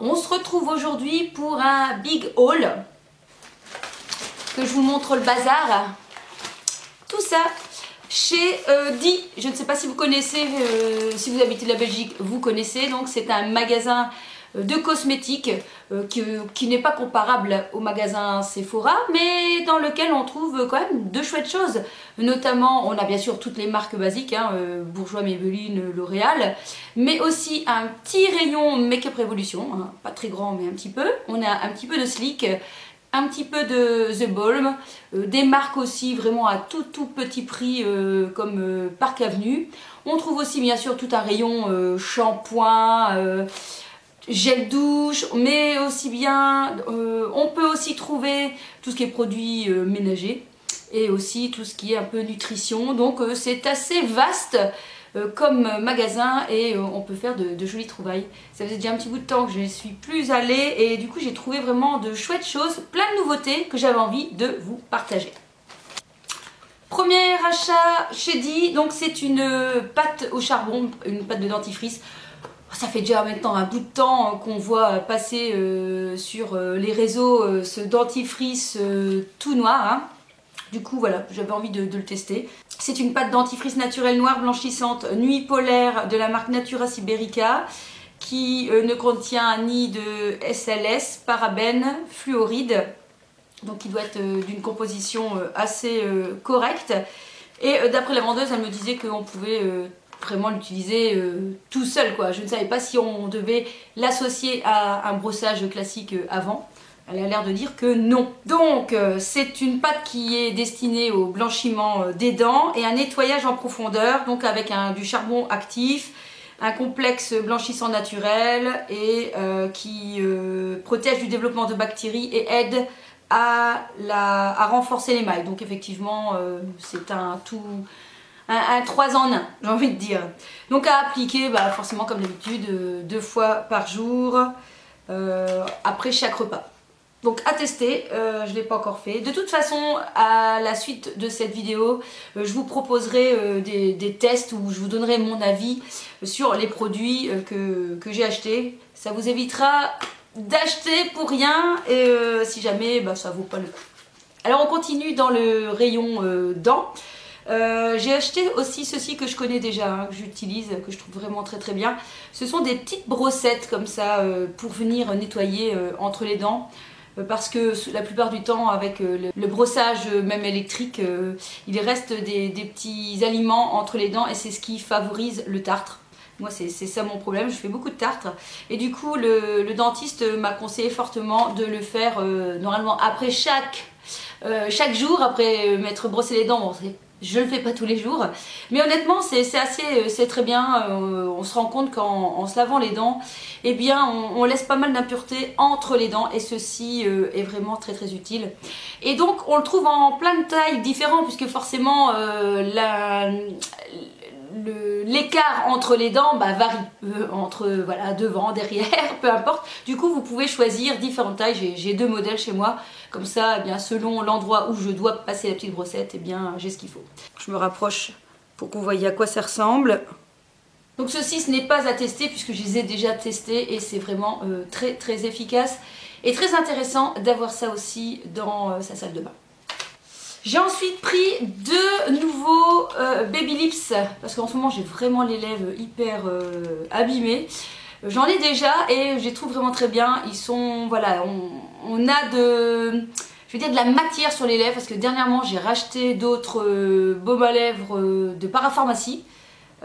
on se retrouve aujourd'hui pour un big haul. Que je vous montre le bazar. Tout ça chez Di. Je ne sais pas si vous connaissez, si vous habitez la Belgique, vous connaissez. Donc c'est un magasin de cosmétiques qui n'est pas comparable au magasin Sephora, mais dans lequel on trouve quand même de chouettes choses. Notamment, on a bien sûr toutes les marques basiques, hein, Bourjois, Maybelline, L'Oréal, mais aussi un petit rayon Make-up Revolution, hein, pas très grand mais un petit peu. On a un petit peu de Sleek, un petit peu de The Balm, des marques aussi vraiment à tout petit prix comme Parc Avenue. On trouve aussi bien sûr tout un rayon shampoing, gel douche, mais aussi bien on peut aussi trouver tout ce qui est produits ménagers et aussi tout ce qui est un peu nutrition. Donc c'est assez vaste comme magasin et on peut faire de jolies trouvailles. Ça faisait déjà un petit bout de temps que je ne suis plus allée et du coup j'ai trouvé vraiment de chouettes choses, plein de nouveautés que j'avais envie de vous partager. Premier achat chez Di, donc c'est une pâte au charbon, une pâte de dentifrice. Ça fait déjà maintenant un bout de temps qu'on voit passer sur les réseaux ce dentifrice tout noir, hein. Du coup voilà, j'avais envie de le tester. C'est une pâte dentifrice naturelle noire blanchissante nuit polaire de la marque Natura Siberica qui ne contient ni de SLS, parabènes, fluoride. Donc il doit être d'une composition assez correcte. Et d'après la vendeuse, elle me disait qu'on pouvait vraiment l'utiliser tout seul, quoi. Je ne savais pas si on devait l'associer à un brossage classique avant. Elle a l'air de dire que non. Donc c'est une pâte qui est destinée au blanchiment des dents et un nettoyage en profondeur, donc avec du charbon actif, un complexe blanchissant naturel et qui protège du développement de bactéries et aide à renforcer l'émail. Donc effectivement c'est un 3 en 1, j'ai envie de dire. Donc à appliquer forcément comme d'habitude 2 fois par jour après chaque repas. Donc à tester, je ne l'ai pas encore fait. De toute façon, à la suite de cette vidéo, je vous proposerai des tests où je vous donnerai mon avis sur les produits que j'ai achetés. Ça vous évitera d'acheter pour rien et si jamais ça vaut pas le coup. Alors on continue dans le rayon dents. J'ai acheté aussi ceci que je connais déjà, hein, que j'utilise, que je trouve vraiment très bien. Ce sont des petites brossettes comme ça pour venir nettoyer entre les dents. Parce que la plupart du temps avec le brossage même électrique, il reste des petits aliments entre les dents et c'est ce qui favorise le tartre. Moi c'est ça mon problème, je fais beaucoup de tartre et du coup le dentiste m'a conseillé fortement de le faire normalement après chaque jour, après m'être brossé les dents. Bon, je ne le fais pas tous les jours, mais honnêtement c'est très bien. On se rend compte qu'en se lavant les dents, eh bien on laisse pas mal d'impuretés entre les dents et ceci est vraiment très utile. Et donc on le trouve en plein de tailles différentes puisque forcément l'écart entre les dents varie entre devant, derrière, peu importe. Du coup vous pouvez choisir différentes tailles. J'ai 2 modèles chez moi, comme ça eh bien, selon l'endroit où je dois passer la petite brossette, eh bien j'ai ce qu'il faut. Je me rapproche pour que vous voyez à quoi ça ressemble. Donc ceci ce n'est pas à tester puisque je les ai déjà testés et c'est vraiment très efficace et très intéressant d'avoir ça aussi dans sa salle de bain. J'ai ensuite pris 2 nouveaux Baby Lips parce qu'en ce moment j'ai vraiment les lèvres hyper abîmées. J'en ai déjà et je les trouve vraiment très bien. Ils sont, voilà, on a de la matière sur les lèvres parce que dernièrement j'ai racheté d'autres baumes à lèvres de parapharmacie,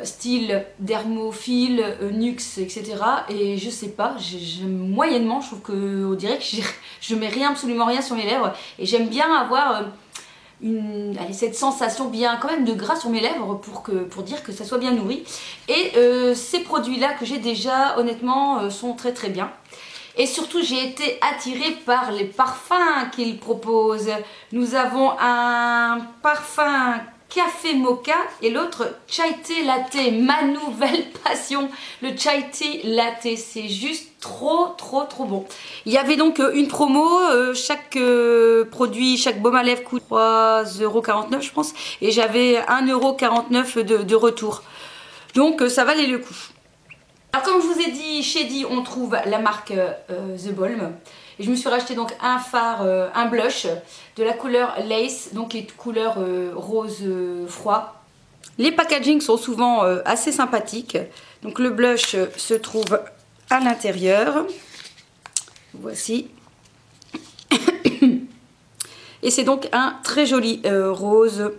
style Dermophile, Nux, etc. Et je sais pas, j'aime moyennement, je trouve que on dirait que je mets absolument rien sur mes lèvres et j'aime bien avoir cette sensation bien quand même de gras sur mes lèvres pour dire que ça soit bien nourri. Et ces produits là que j'ai déjà honnêtement sont très bien. Et surtout j'ai été attirée par les parfums qu'ils proposent. Nous avons un parfum café mocha et l'autre chai tea latte, ma nouvelle passion, le chai tea latte, c'est juste trop bon. Il y avait donc une promo, chaque produit, chaque baume à lèvres coûte 3,49 € je pense et j'avais 1,49 € de retour, donc ça valait le coup. Alors comme je vous ai dit, chez Di on trouve la marque The Balm. Et je me suis racheté donc un fard, un blush de la couleur Lace, donc qui est couleur rose froid. Les packagings sont souvent assez sympathiques. Donc le blush se trouve à l'intérieur. Voici. Et c'est donc un très joli rose,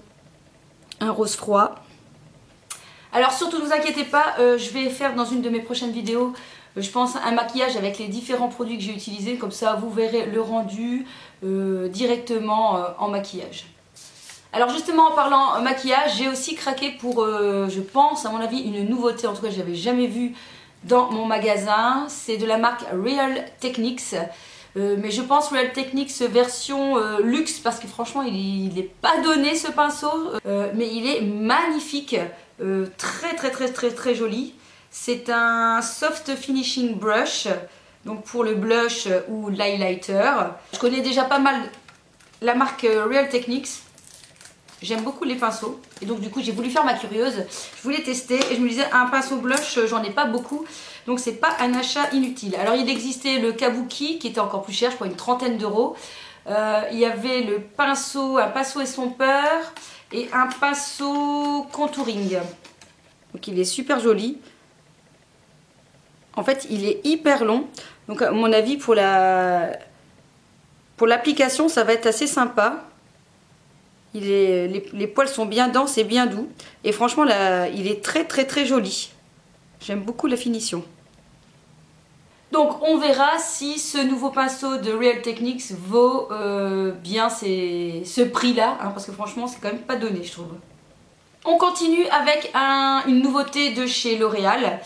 un rose froid. Alors surtout ne vous inquiétez pas, je vais faire dans une de mes prochaines vidéos, je pense, un maquillage avec les différents produits que j'ai utilisés. Comme ça vous verrez le rendu directement en maquillage. Alors justement en parlant maquillage, j'ai aussi craqué pour, je pense à mon avis, une nouveauté. En tout cas je n'avais jamais vu dans mon magasin. C'est de la marque Real Techniques. Mais je pense Real Techniques version luxe, parce que franchement il n'est pas donné ce pinceau, mais il est magnifique, très joli. C'est un soft finishing brush, donc pour le blush ou l'highlighter. Je connais déjà pas mal la marque Real Techniques. J'aime beaucoup les pinceaux et donc du coup j'ai voulu faire ma curieuse, je voulais tester et je me disais un pinceau blush j'en ai pas beaucoup, donc c'est pas un achat inutile. Alors il existait le kabuki qui était encore plus cher, je crois une trentaine d'euros. Il y avait le pinceau, un pinceau estompeur et un pinceau contouring. Donc il est super joli. En fait il est hyper long, donc à mon avis pour l'application ça va être assez sympa. Les poils sont bien denses et bien doux. Et franchement, là, il est très joli. J'aime beaucoup la finition. Donc, on verra si ce nouveau pinceau de Real Techniques vaut bien ce prix-là. Hein, parce que franchement, c'est quand même pas donné, je trouve. On continue avec une nouveauté de chez L'Oréal.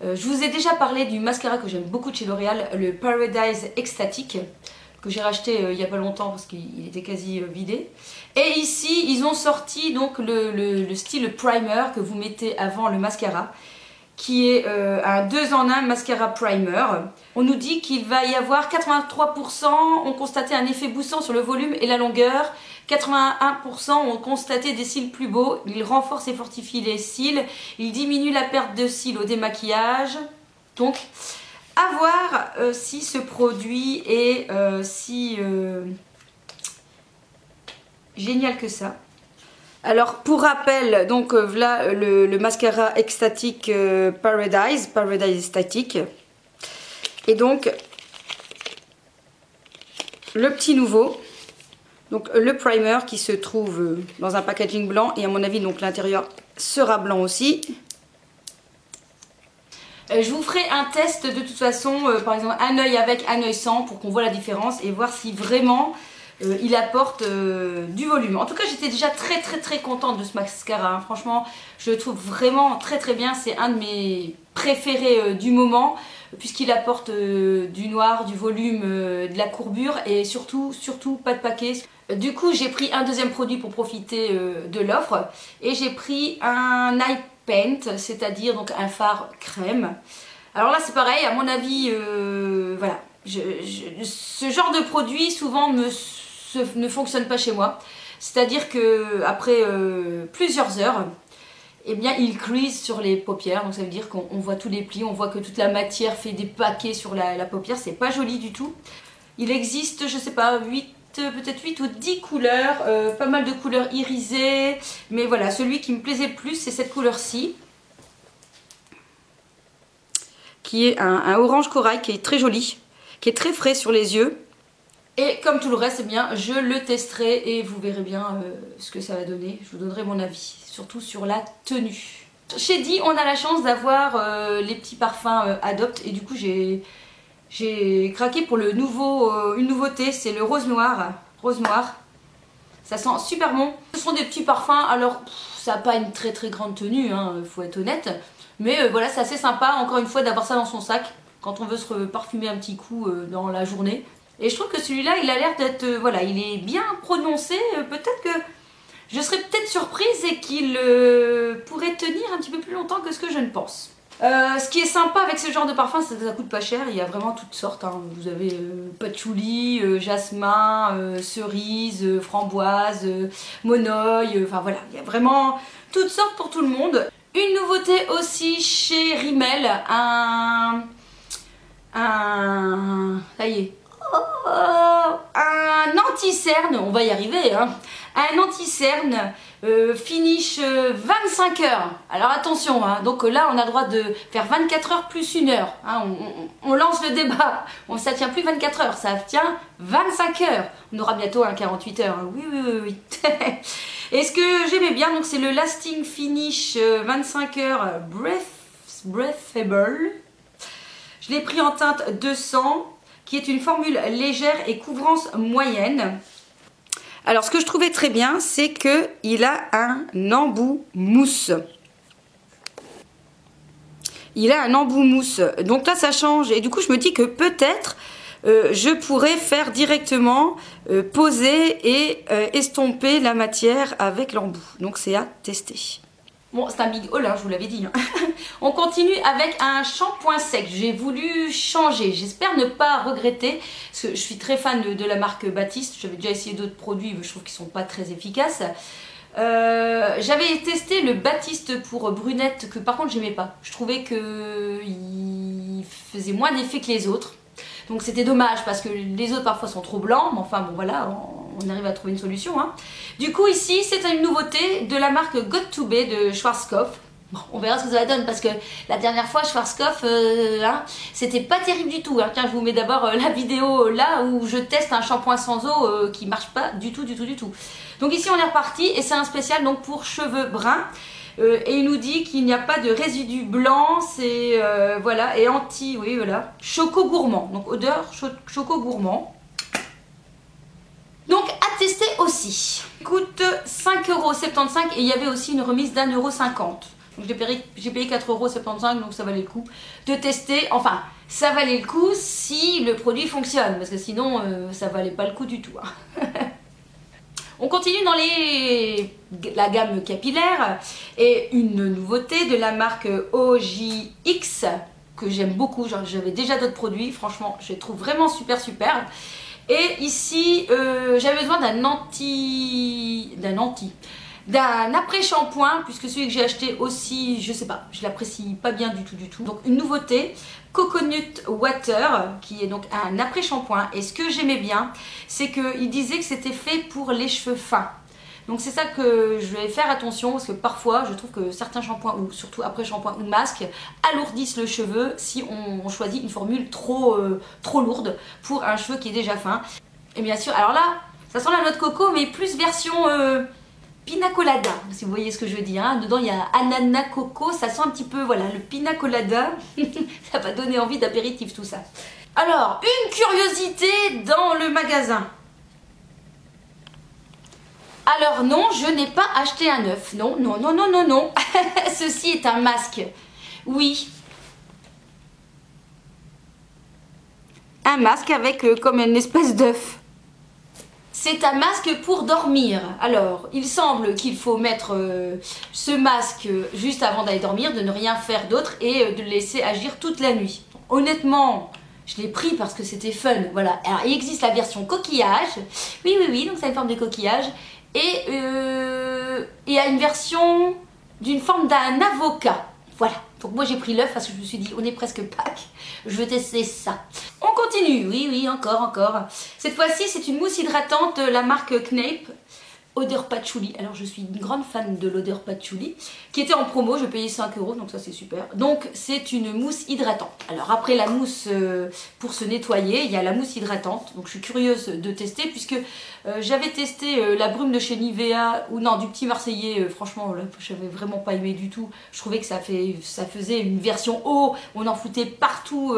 Je vous ai déjà parlé du mascara que j'aime beaucoup de chez L'Oréal, le Paradise Ecstatic, que j'ai racheté il n'y a pas longtemps parce qu'il était quasi vidé. Et ici ils ont sorti donc le style primer que vous mettez avant le mascara, qui est un 2 en 1 mascara primer. On nous dit qu'il va y avoir 83% ont constaté un effet boostant sur le volume et la longueur, 81% ont constaté des cils plus beaux, il renforce et fortifie les cils, il diminue la perte de cils au démaquillage. Donc à voir si ce produit est si génial que ça. Alors pour rappel, donc voilà le mascara Ecstatic Paradise Ecstatic. Et donc le petit nouveau, donc le primer qui se trouve dans un packaging blanc et à mon avis donc l'intérieur sera blanc aussi. Je vous ferai un test de toute façon, par exemple un œil avec, un œil sans, pour qu'on voit la différence et voir si vraiment il apporte du volume. En tout cas j'étais déjà très contente de ce mascara, hein. Franchement je le trouve vraiment très bien, c'est un de mes préférés du moment, puisqu'il apporte du noir, du volume, de la courbure et surtout pas de paquet. Du coup j'ai pris un deuxième produit pour profiter de l'offre et j'ai pris un eye paint, c'est-à-dire donc un fard crème. Alors là c'est pareil, à mon avis, voilà, ce genre de produit souvent ne fonctionne pas chez moi. C'est-à-dire que après plusieurs heures, eh bien il crease sur les paupières, donc ça veut dire qu'on voit tous les plis, on voit que toute la matière fait des paquets sur la paupière, c'est pas joli du tout. Il existe, je sais pas, peut-être 8 ou 10 couleurs, pas mal de couleurs irisées, mais voilà, celui qui me plaisait le plus c'est cette couleur-ci, qui est un orange corail, qui est très joli, qui est très frais sur les yeux. Et comme tout le reste, eh bien, je le testerai et vous verrez bien ce que ça va donner. Je vous donnerai mon avis, surtout sur la tenue. Chez Di, on a la chance d'avoir les petits parfums Adopt et du coup j'ai craqué pour une nouveauté, c'est le rose noir. Rose noir, ça sent super bon. Ce sont des petits parfums, alors ça n'a pas une très grande tenue, hein, faut être honnête. Mais voilà, c'est assez sympa, encore une fois, d'avoir ça dans son sac quand on veut se parfumer un petit coup dans la journée. Et je trouve que celui-là, il a l'air d'être, voilà, il est bien prononcé. Peut-être que je serais peut-être surprise et qu'il pourrait tenir un petit peu plus longtemps que ce que je ne pense. Ce qui est sympa avec ce genre de parfum, c'est que ça coûte pas cher. Il y a vraiment toutes sortes, hein. Vous avez patchouli, jasmin, cerise, framboise, monoï. Enfin voilà, il y a vraiment toutes sortes pour tout le monde. Une nouveauté aussi chez Rimmel, ça y est, un anti-cerne, on va y arriver, hein. Un anti-cerne finish 25 heures. Alors attention, hein, donc là on a le droit de faire 24 heures plus 1 heure. Hein, on lance le débat. Ça tient plus 24 heures, ça tient 25 heures. On aura bientôt un 48 heures. Hein. Oui, oui, oui, oui. Et ce que j'aimais bien, donc c'est le Lasting Finish 25 heures Breathable. Je l'ai pris en teinte 200, qui est une formule légère et couvrance moyenne. Alors ce que je trouvais très bien, c'est qu'il a un embout mousse. Il a un embout mousse. Donc là ça change. Et du coup je me dis que peut-être je pourrais faire directement poser et estomper la matière avec l'embout. Donc c'est à tester. Bon, c'est un big haul, hein, je vous l'avais dit. Hein. On continue avec un shampoing sec. J'ai voulu changer. J'espère ne pas regretter. Parce que je suis très fan de la marque Baptiste. J'avais déjà essayé d'autres produits, mais je trouve qu'ils ne sont pas très efficaces. J'avais testé le Baptiste pour brunette, que par contre, j'aimais pas. Je trouvais qu'il faisait moins d'effet que les autres. Donc c'était dommage parce que les autres parfois sont trop blancs, mais enfin bon voilà, on arrive à trouver une solution. Hein. Du coup ici c'est une nouveauté de la marque Got2b de Schwarzkopf. Bon, on verra ce que ça donne parce que la dernière fois Schwarzkopf, hein, c'était pas terrible du tout. Hein. Tiens, je vous mets d'abord la vidéo là où je teste un shampoing sans eau qui marche pas du tout. Donc ici on est reparti et c'est un spécial donc pour cheveux bruns. Et il nous dit qu'il n'y a pas de résidus blancs, c'est voilà, et anti, oui voilà, choco gourmand, donc odeur choco gourmand. Donc à tester aussi. Il coûte 5,75 € et il y avait aussi une remise d'1,50 €. Donc j'ai payé 4,75 €, donc ça valait le coup de tester. Enfin, ça valait le coup si le produit fonctionne, parce que sinon ça valait pas le coup du tout. Hein. On continue dans la gamme capillaire et une nouveauté de la marque OJX que j'aime beaucoup. J'avais déjà d'autres produits, franchement je les trouve vraiment super. Et ici j'avais besoin d'un après-shampoing, puisque celui que j'ai acheté aussi, je sais pas, je l'apprécie pas bien du tout. Donc une nouveauté, Coconut Water, qui est donc un après-shampoing. Et ce que j'aimais bien, c'est qu'il disait que c'était fait pour les cheveux fins. Donc c'est ça que je vais faire attention, parce que parfois je trouve que certains shampoings, ou surtout après-shampoing ou masques, alourdissent le cheveu si on choisit une formule trop lourde pour un cheveu qui est déjà fin. Et bien sûr, alors là, ça sent la noix de coco, mais plus version... Pina colada, si vous voyez ce que je veux dire. Hein. Dedans, il y a ananas, coco, ça sent un petit peu, voilà, le pina colada. Ça va donner envie d'apéritif, tout ça. Alors, une curiosité dans le magasin. Alors non, je n'ai pas acheté un œuf. Non. Ceci est un masque. Oui. Un masque avec comme une espèce d'œuf. C'est un masque pour dormir. Alors, il semble qu'il faut mettre ce masque juste avant d'aller dormir, de ne rien faire d'autre et de le laisser agir toute la nuit. Donc, honnêtement, je l'ai pris parce que c'était fun. Voilà. Alors, il existe la version coquillage. Oui, donc ça a une forme de coquillage. Et il y a une version d'une forme d'un avocat. Voilà. Donc moi j'ai pris l'œuf parce que je me suis dit on est presque Pâques, je veux tester ça. On continue, oui, encore. Cette fois-ci c'est une mousse hydratante de la marque Knape, odeur patchouli. Alors je suis une grande fan de l'odeur patchouli, qui était en promo, je payais 5 €, donc ça c'est super. Donc c'est une mousse hydratante. Alors après la mousse pour se nettoyer, il y a la mousse hydratante. Donc je suis curieuse de tester puisque j'avais testé la brume de chez Nivea, ou non, du Petit Marseillais, franchement là j'avais vraiment pas aimé du tout. Je trouvais que ça faisait une version eau, on en foutait partout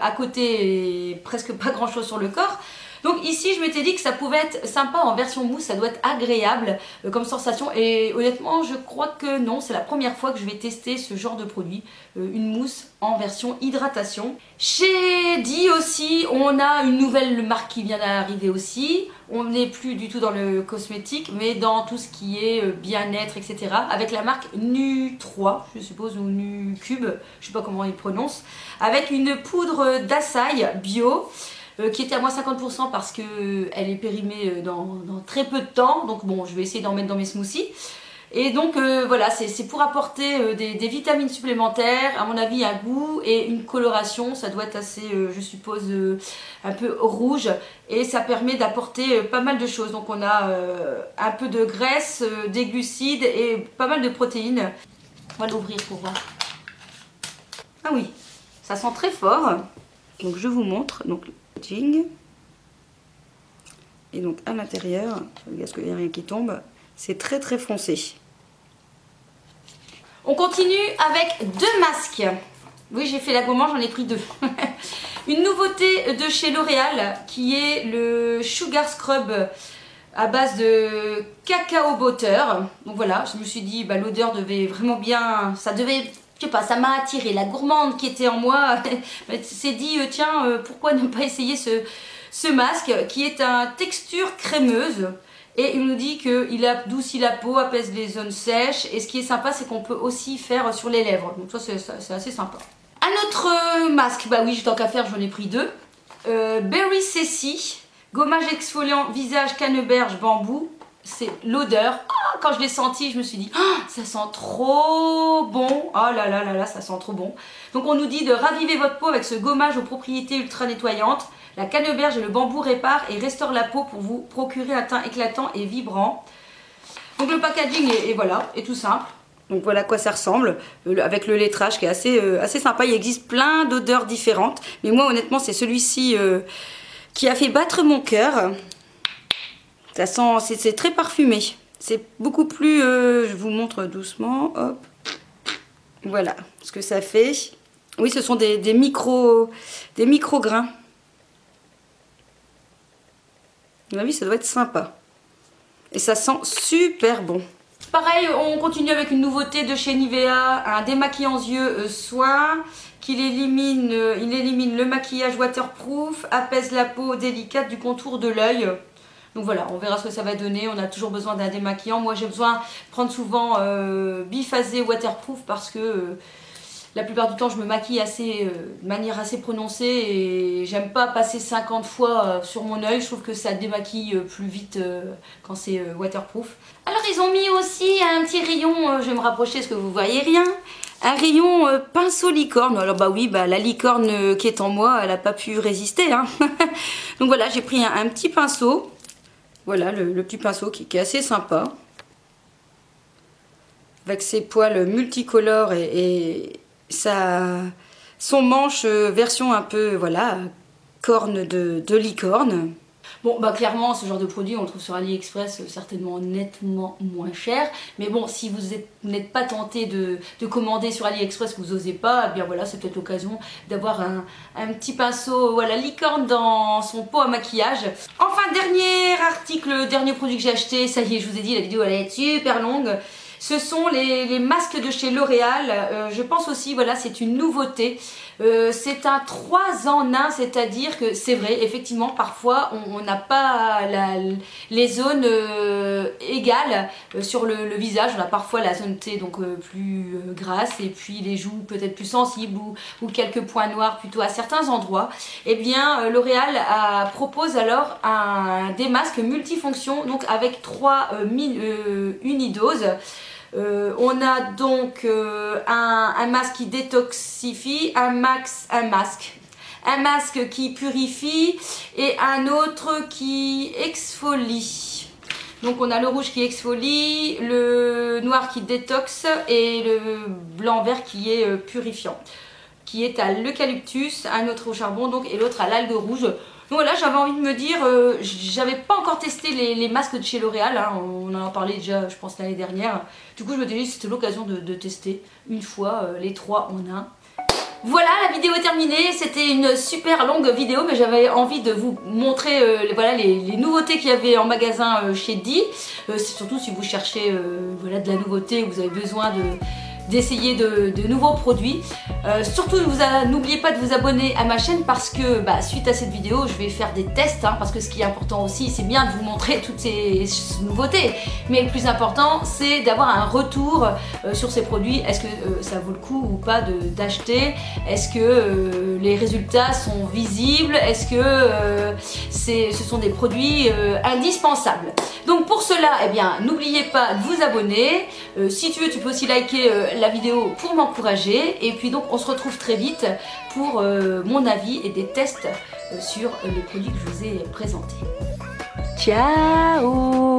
à côté et presque pas grand chose sur le corps. Donc ici je m'étais dit que ça pouvait être sympa en version mousse, ça doit être agréable comme sensation et honnêtement je crois que non, c'est la première fois que je vais tester ce genre de produit, une mousse en version hydratation. Chez Di aussi on a une nouvelle marque qui vient d'arriver aussi, on n'est plus du tout dans le cosmétique mais dans tout ce qui est bien-être etc. avec la marque Nu3 je suppose ou Nu-Cube, je sais pas comment ils prononcent, avec une poudre d'açaï bio. Qui était à moins 50% parce qu'elle est périmée dans très peu de temps. Donc bon, je vais essayer d'en mettre dans mes smoothies. Et donc voilà, c'est pour apporter des vitamines supplémentaires, à mon avis un goût et une coloration. Ça doit être assez, je suppose, un peu rouge. Et ça permet d'apporter pas mal de choses. Donc on a un peu de graisse, des glucides et pas mal de protéines. On va l'ouvrir pour voir. Ah oui, ça sent très fort. Donc je vous montre. Donc le packaging. Et donc à l'intérieur, parce qu'il n'y a rien qui tombe, c'est très très foncé. On continue avec 2 masques. Oui, j'ai fait la gourmande, j'en ai pris 2. Une nouveauté de chez L'Oréal qui est le Sugar Scrub à base de cacao butter. Donc voilà, je me suis dit, bah, l'odeur devait vraiment bien, ça devait, je sais pas, ça m'a attiré. La gourmande qui était en moi s'est dit, tiens, pourquoi ne pas essayer ce masque qui est une texture crémeuse. Et il nous dit qu'il adoucit la peau, apaise les zones sèches. Et ce qui est sympa, c'est qu'on peut aussi faire sur les lèvres. Donc ça, c'est assez sympa. Un autre masque, bah oui, tant qu'à faire, j'en ai pris 2. Berry Ceci, gommage exfoliant visage canneberge bambou. C'est l'odeur. Oh, quand je l'ai senti, je me suis dit, oh, ça sent trop bon. Oh là là là là, ça sent trop bon. Donc on nous dit de raviver votre peau avec ce gommage aux propriétés ultra nettoyantes. La canneberge et le bambou réparent et restaurent la peau pour vous procurer un teint éclatant et vibrant. Donc le packaging est tout simple. Donc voilà à quoi ça ressemble, avec le lettrage qui est assez sympa. Il existe plein d'odeurs différentes. Mais moi honnêtement c'est celui-ci qui a fait battre mon cœur. Ça sent, c'est très parfumé. C'est beaucoup plus, je vous montre doucement, hop. Voilà ce que ça fait. Oui, ce sont des micro-grains. À mon avis, ça doit être sympa. Et ça sent super bon. Pareil, on continue avec une nouveauté de chez Nivea, un démaquillant yeux soin qui élimine le maquillage waterproof, apaise la peau délicate du contour de l'œil. Donc voilà, on verra ce que ça va donner. On a toujours besoin d'un démaquillant. Moi, j'ai besoin de prendre souvent biphasé waterproof parce que la plupart du temps, je me maquille de manière assez prononcée et j'aime pas passer 50 fois sur mon œil. Je trouve que ça démaquille plus vite quand c'est waterproof. Alors, ils ont mis aussi un petit rayon, je vais me rapprocher parce que vous voyez rien. Un rayon pinceau licorne. Alors bah oui, bah, la licorne qui est en moi, elle n'a pas pu résister. Hein. Donc voilà, j'ai pris un petit pinceau. Voilà, le petit pinceau qui est assez sympa. Avec ses poils multicolores et son manche version un peu, voilà, corne de licorne. Bon, bah clairement, ce genre de produit, on le trouve sur AliExpress certainement nettement moins cher. Mais bon, si vous n'êtes pas tenté de commander sur AliExpress, que vous n'osez pas, eh bien voilà, c'est peut-être l'occasion d'avoir un petit pinceau, voilà, licorne dans son pot à maquillage. Enfin, dernier produit que j'ai acheté, ça y est, je vous ai dit, la vidéo allait être super longue. Ce sont les masques de chez L'Oréal. Je pense aussi, voilà, c'est une nouveauté. C'est un 3 en 1, c'est-à-dire que c'est vrai, effectivement, parfois on n'a pas les zones égales sur le visage. On a parfois la zone T, donc plus grasse, et puis les joues peut-être plus sensibles ou quelques points noirs plutôt à certains endroits. Eh bien, L'Oréal propose alors des masques multifonctions, donc avec 3 unidoses. On a donc un masque qui détoxifie, un masque qui purifie et un autre qui exfolie. Donc on a le rouge qui exfolie, le noir qui détoxe et le blanc-vert qui est purifiant, qui est à l'eucalyptus, un autre au charbon donc, et l'autre à l'algue rouge. Donc voilà, j'avais envie de me dire, j'avais pas encore testé les masques de chez L'Oréal, hein, on en a parlé déjà je pense l'année dernière. Du coup je me disais que c'était l'occasion de tester une fois les 3 en 1. Voilà, la vidéo est terminée, c'était une super longue vidéo mais j'avais envie de vous montrer voilà, les nouveautés qu'il y avait en magasin chez Di. C'est surtout si vous cherchez voilà, de la nouveauté, vous avez besoin d'essayer de nouveaux produits. Surtout n'oubliez pas de vous abonner à ma chaîne parce que suite à cette vidéo je vais faire des tests, parce que ce qui est important aussi c'est bien de vous montrer toutes ces nouveautés, mais le plus important c'est d'avoir un retour sur ces produits. Est-ce que ça vaut le coup ou pas d'acheter? Est-ce que les résultats sont visibles? Est-ce que ce sont des produits indispensables? Donc pour cela, eh bien, n'oubliez pas de vous abonner. Si tu veux, tu peux aussi liker la vidéo pour m'encourager. Et puis donc, on se retrouve très vite pour mon avis et des tests sur les produits que je vous ai présentés. Ciao!